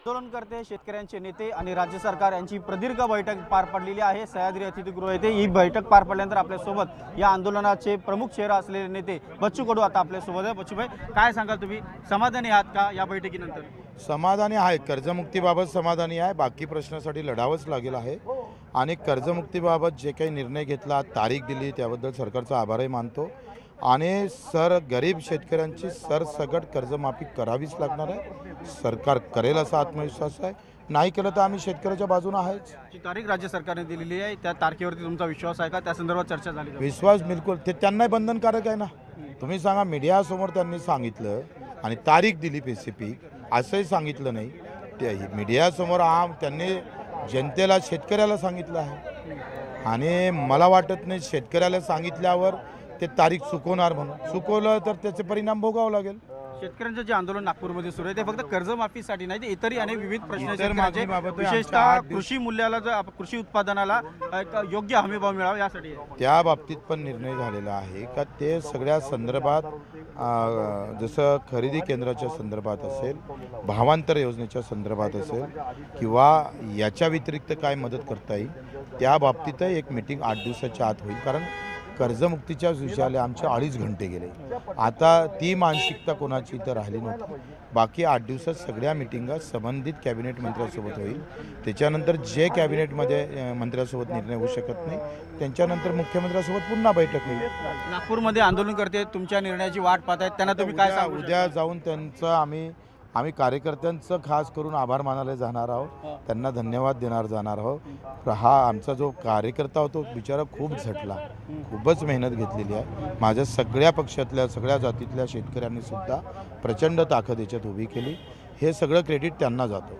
आंदोलनकर्ते शेतकऱ्यांचे नेते आणि राज्य सरकार यांची प्रदीर्घ बैठक पार पडलेली आहे। सह्याद्री अतिथीगृह येथे ही बैठक पार पडल्यानंतर आपल्यासोबत या आंदोलनाचे प्रमुख चेहरा असलेले नेते बच्चू कडू आता आपल्यासोबत आहे। बच्चू भाई, काय सांगाल तुम्ही, समाधानी आहात का या बैठकीनंतर? समाधानी आहे, कर्जमुक्तीबाबत समाधानी आहे। बाकी प्रश्नासाठी लढावंच लागेल आहे आणि कर्जमुक्तीबाबत जे काही निर्णय घेतला, तारीख दिली, त्याबद्दल सरकारचा आभारही मानतो आणि गरीब शेतकऱ्यांची सरसकट कर्जमाफी करावीच लागणार आहे। सरकार करेल असा आत्मविश्वास आहे। नाही केलं तर आम्ही शेतकऱ्याच्या बाजूने आहेच। जी तारीख राज्य सरकारने दिलेली आहे त्या तारखेवरती तुमचा विश्वास आहे का? त्या संदर्भात चर्चा झाली का? विश्वास बिलकुल, ते त्यांनाही बंधनकारक आहे ना। तुम्ही सांगा, मीडियासमोर त्यांनी सांगितलं आणि तारीख दिली स्पेसिफिक, असंही सांगितलं नाही। ते मीडियासमोर त्यांनी जनतेला, शेतकऱ्याला सांगितलं आहे आणि मला वाटत नाही शेतकऱ्याला सांगितल्यावर ते तारीख चुकवणार म्हणून। चुकवलं तर त्याचे परिणाम भोगावं लागेल। शेतकऱ्यांचं जे आंदोलन नागपूरमध्ये सुरू आहे ते फक्त कर्जमाफीसाठी नाही, ते इतरही अनेक विविध प्रश्न इतर मागणीबाबत विशेषतः कृषी मूल्याला, कृषी उत्पादनाला एक योग्य हमीभाव मिळावा यासाठी आहे। त्या बाबतीत पण निर्णय झालेला आहे का ते सगळ्या संदर्भात, जसं खरेदी केंद्राच्या संदर्भात असेल, भावांतर योजनेच्या संदर्भात असेल किंवा याच्या व्यतिरिक्त काय मदत करता येईल, त्या बाबतीतही एक मीटिंग 8 दिवसाच्या आत होईल। कारण कर्जमुक्तीच्या विषयाला आमचे 2.5 घंटे गेले। आता ती मानसिकता कोणाची इथं राहिली नव्हती। बाकी 8 दिवसात सगळ्या मिटिंगा संबंधित कॅबिनेट मंत्र्यांसोबत होईल। त्याच्यानंतर जे कॅबिनेटमध्ये मंत्र्यांसोबत निर्णय होऊ शकत नाही, त्यांच्यानंतर मुख्यमंत्र्यांसोबत पुन्हा बैठक होईल। नागपूरमध्ये आंदोलनकर्ते तुमच्या निर्णयाची वाट पाहत आहेत, त्यांना तुम्ही काय सांगू? उद्या जाऊन त्यांचं आम्ही कार्यकर्त्यांचं खास करून आभार मानायला जाणार आहोत, त्यांना धन्यवाद देणार जाणार आहोत। हा आमचा जो कार्यकर्ता होतो बिचारा खूप झटला, खूपच मेहनत घेतलेली आहे। माझ्या सगळ्या पक्षातल्या, सगळ्या जातीतल्या शेतकऱ्यांनी सुद्धा प्रचंड ताकद याच्यात उभी केली। हे सगळं क्रेडिट त्यांना जातो।